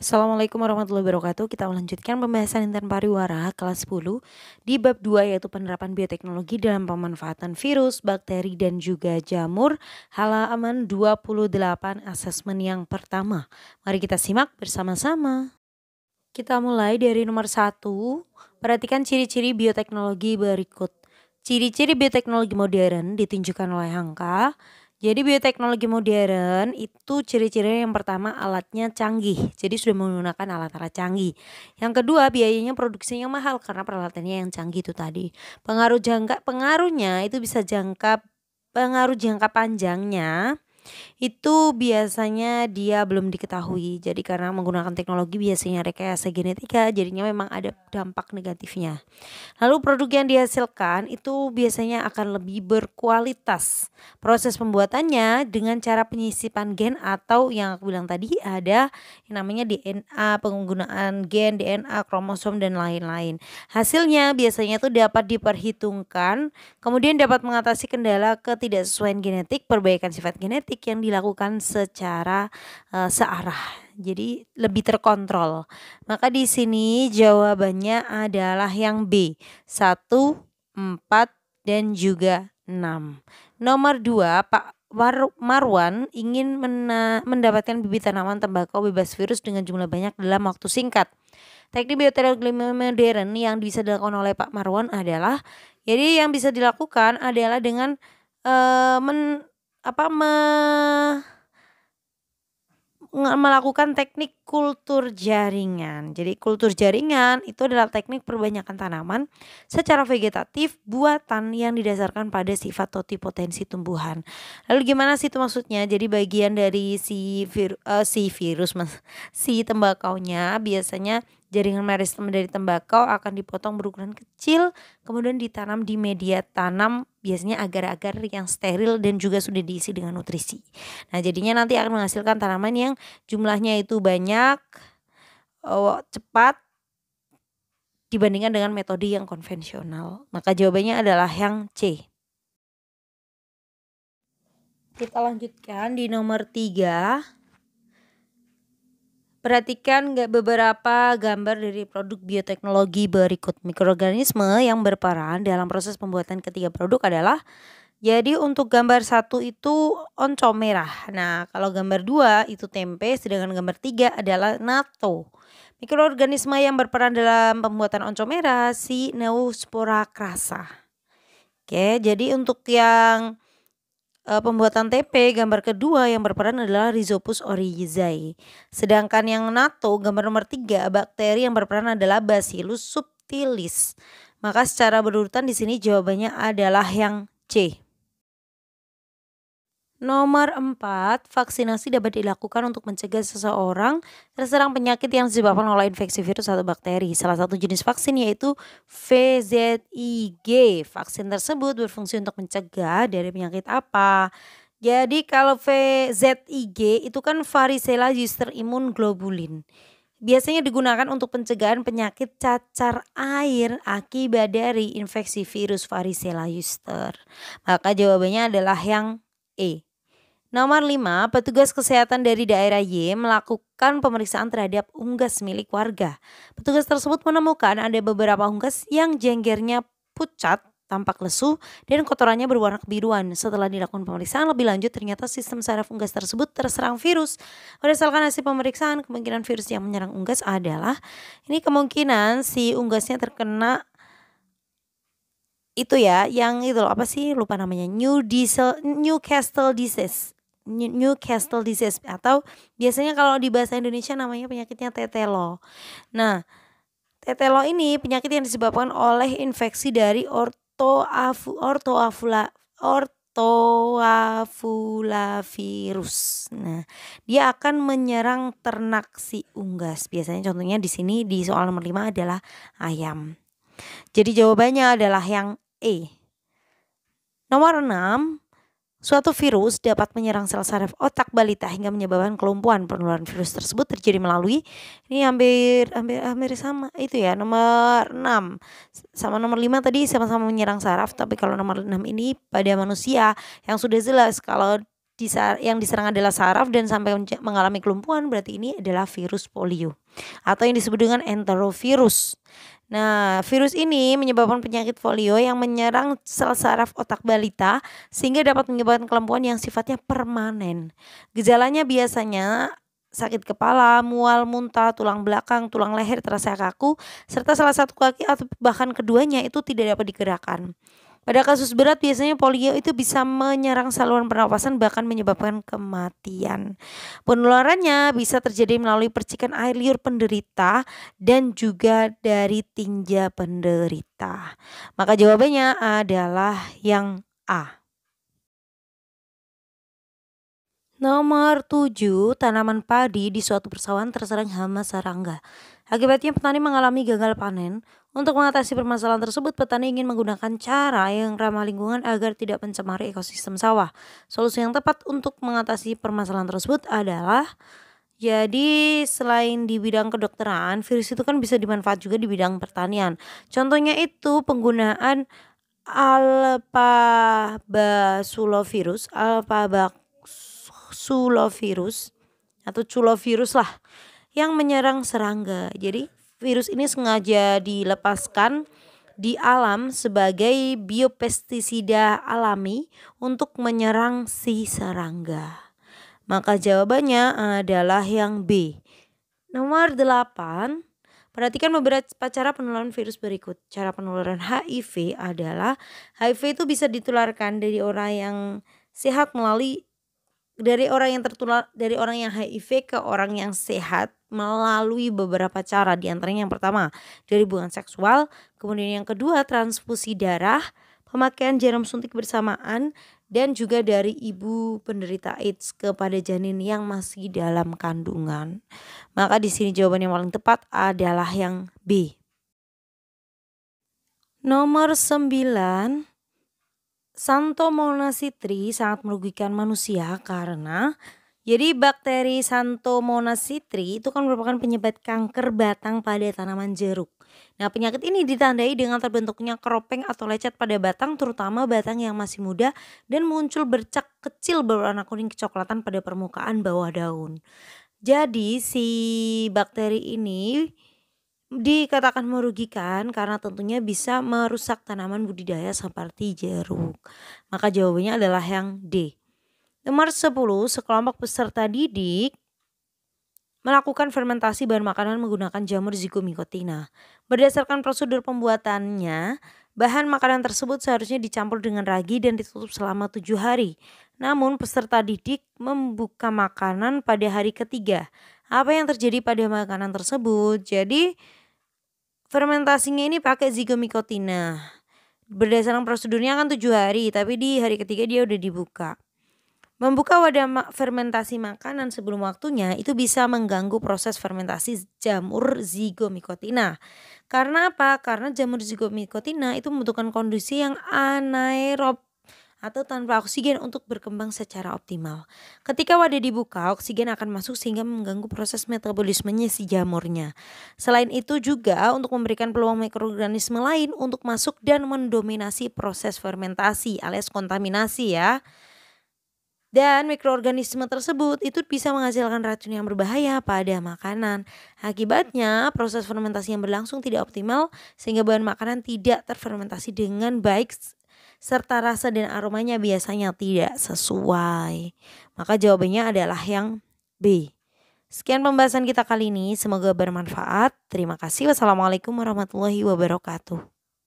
Assalamualaikum warahmatullahi wabarakatuh. Kita melanjutkan pembahasan Intan Pariwara kelas 10 di bab 2 yaitu penerapan bioteknologi dalam pemanfaatan virus, bakteri dan juga jamur. Halaman 28 asesmen yang pertama. Mari kita simak bersama-sama. Kita mulai dari nomor 1. Perhatikan ciri-ciri bioteknologi berikut. Ciri-ciri bioteknologi modern ditunjukkan oleh angka. Jadi bioteknologi modern itu ciri-cirinya yang pertama alatnya canggih. Jadi sudah menggunakan alat-alat canggih. Yang kedua biayanya produksinya mahal karena peralatannya yang canggih itu tadi. Pengaruhnya itu bisa pengaruh jangka panjangnya itu biasanya dia belum diketahui. Jadi karena menggunakan teknologi biasanya rekayasa genetika, jadinya memang ada dampak negatifnya. Lalu produk yang dihasilkan itu biasanya akan lebih berkualitas. Proses pembuatannya dengan cara penyisipan gen atau yang aku bilang tadi ada yang namanya DNA, penggunaan gen, DNA, kromosom dan lain-lain. Hasilnya biasanya itu dapat diperhitungkan, kemudian dapat mengatasi kendala ketidaksesuaian genetik, perbaikan sifat genetik yang dilakukan secara searah. Jadi lebih terkontrol. Maka di sini jawabannya adalah yang B, 1, 4 dan juga 6. Nomor 2, Pak Marwan ingin mendapatkan bibit tanaman tembakau bebas virus dengan jumlah banyak dalam waktu singkat. Teknik bioteknologi modern yang bisa dilakukan oleh Pak Marwan adalah, jadi yang bisa dilakukan adalah dengan melakukan teknik kultur jaringan. Jadi kultur jaringan itu adalah teknik perbanyakan tanaman secara vegetatif buatan yang didasarkan pada sifat totipotensi tumbuhan. Lalu gimana sih itu maksudnya? Jadi bagian dari si tembakaunya biasanya jaringan meristem dari tembakau akan dipotong berukuran kecil, kemudian ditanam di media tanam biasanya agar-agar yang steril dan juga sudah diisi dengan nutrisi. Nah, jadinya nanti akan menghasilkan tanaman yang jumlahnya itu banyak, cepat dibandingkan dengan metode yang konvensional. Maka jawabannya adalah yang C. Kita lanjutkan di nomor 3. Perhatikan beberapa gambar dari produk bioteknologi berikut. Mikroorganisme yang berperan dalam proses pembuatan ketiga produk adalah, jadi untuk gambar 1 itu oncom merah. Nah, kalau gambar 2 itu tempe, sedangkan gambar 3 adalah natto. Mikroorganisme yang berperan dalam pembuatan oncom merah si Neospora crassa. Oke, jadi untuk yang pembuatan tempe gambar kedua yang berperan adalah Rhizopus oryzae. Sedangkan yang natto gambar nomor 3 bakteri yang berperan adalah Bacillus subtilis. Maka secara berurutan di sini jawabannya adalah yang C. Nomor 4, vaksinasi dapat dilakukan untuk mencegah seseorang terserang penyakit yang disebabkan oleh infeksi virus atau bakteri. Salah satu jenis vaksin yaitu VZIG. Vaksin tersebut berfungsi untuk mencegah dari penyakit apa? Jadi kalau VZIG itu kan varicella zoster immune globulin. Biasanya digunakan untuk pencegahan penyakit cacar air akibat dari infeksi virus varicella zoster. Maka jawabannya adalah yang E. Nomor 5, petugas kesehatan dari daerah Y melakukan pemeriksaan terhadap unggas milik warga. Petugas tersebut menemukan ada beberapa unggas yang jenggernya pucat, tampak lesu, dan kotorannya berwarna kebiruan. Setelah dilakukan pemeriksaan lebih lanjut, ternyata sistem saraf unggas tersebut terserang virus. Berdasarkan hasil pemeriksaan, kemungkinan virus yang menyerang unggas adalah, ini kemungkinan si unggasnya terkena itu ya, yang itu loh, apa sih, lupa namanya, Newcastle disease atau biasanya kalau di bahasa Indonesia namanya penyakitnya tetelo. Nah, tetelo ini penyakit yang disebabkan oleh infeksi dari ortoafula virus. Nah, dia akan menyerang ternak si unggas. Biasanya contohnya di sini di soal nomor 5 adalah ayam. Jadi jawabannya adalah yang E. Nomor 6, suatu virus dapat menyerang sel saraf otak balita hingga menyebabkan kelumpuhan. Penularan virus tersebut terjadi melalui, ini hampir sama itu ya, nomor 6 sama nomor 5 tadi sama-sama menyerang saraf, tapi kalau nomor 6 ini pada manusia yang sudah jelas kalau yang diserang adalah saraf dan sampai mengalami kelumpuhan, berarti ini adalah virus polio atau yang disebut dengan enterovirus. Nah, virus ini menyebabkan penyakit polio yang menyerang sel saraf otak balita sehingga dapat menyebabkan kelumpuhan yang sifatnya permanen. Gejalanya biasanya sakit kepala, mual, muntah, tulang belakang, tulang leher terasa kaku, serta salah satu kaki atau bahkan keduanya itu tidak dapat digerakkan. Pada kasus berat biasanya polio itu bisa menyerang saluran pernapasan bahkan menyebabkan kematian. Penularannya bisa terjadi melalui percikan air liur penderita dan juga dari tinja penderita. Maka jawabannya adalah yang A. Nomor 7, tanaman padi di suatu persawahan terserang hama serangga. Akibatnya petani mengalami gagal panen. Untuk mengatasi permasalahan tersebut, petani ingin menggunakan cara yang ramah lingkungan agar tidak mencemari ekosistem sawah. Solusi yang tepat untuk mengatasi permasalahan tersebut adalah, jadi selain di bidang kedokteran, virus itu kan bisa dimanfaat juga di bidang pertanian. Contohnya itu penggunaan alphabasulovirus atau culovirus lah yang menyerang serangga. Jadi virus ini sengaja dilepaskan di alam sebagai biopestisida alami untuk menyerang si serangga. Maka jawabannya adalah yang B. Nomor 8. Perhatikan beberapa cara penularan virus berikut. Cara penularan HIV adalah HIV itu bisa ditularkan dari orang yang sehat dari orang yang HIV ke orang yang sehat melalui beberapa cara. Di antaranya yang pertama dari hubungan seksual, kemudian yang kedua transfusi darah, pemakaian jarum suntik bersamaan, dan juga dari ibu penderita AIDS kepada janin yang masih dalam kandungan. Maka di sini jawaban yang paling tepat adalah yang B. Nomor 9. Xanthomonas citri sangat merugikan manusia karena jadi bakteri Xanthomonas citri itu kan merupakan penyebab kanker batang pada tanaman jeruk. Nah, penyakit ini ditandai dengan terbentuknya keropeng atau lecet pada batang, terutama batang yang masih muda, dan muncul bercak kecil berwarna kuning kecoklatan pada permukaan bawah daun. Jadi si bakteri ini dikatakan merugikan karena tentunya bisa merusak tanaman budidaya seperti jeruk. Maka jawabannya adalah yang D. Nomor 10, sekelompok peserta didik melakukan fermentasi bahan makanan menggunakan jamur zygomycotina. Berdasarkan prosedur pembuatannya, bahan makanan tersebut seharusnya dicampur dengan ragi dan ditutup selama 7 hari. Namun peserta didik membuka makanan pada hari ketiga. Apa yang terjadi pada makanan tersebut? Jadi fermentasinya ini pakai zygomycotina. Berdasarkan prosedurnya kan 7 hari, tapi di hari ketiga dia udah dibuka. Membuka wadah fermentasi makanan sebelum waktunya itu bisa mengganggu proses fermentasi jamur zygomycotina. Karena apa? Karena jamur zygomycotina itu membutuhkan kondisi yang anaerob atau tanpa oksigen untuk berkembang secara optimal. Ketika wadah dibuka, oksigen akan masuk sehingga mengganggu proses metabolismenya si jamurnya. Selain itu juga untuk memberikan peluang mikroorganisme lain untuk masuk dan mendominasi proses fermentasi alias kontaminasi ya. Dan mikroorganisme tersebut itu bisa menghasilkan racun yang berbahaya pada makanan. Akibatnya proses fermentasi yang berlangsung tidak optimal sehingga bahan makanan tidak terfermentasi dengan baik serta rasa dan aromanya biasanya tidak sesuai. Maka jawabannya adalah yang B. Sekian pembahasan kita kali ini, semoga bermanfaat. Terima kasih. Wassalamualaikum warahmatullahi wabarakatuh.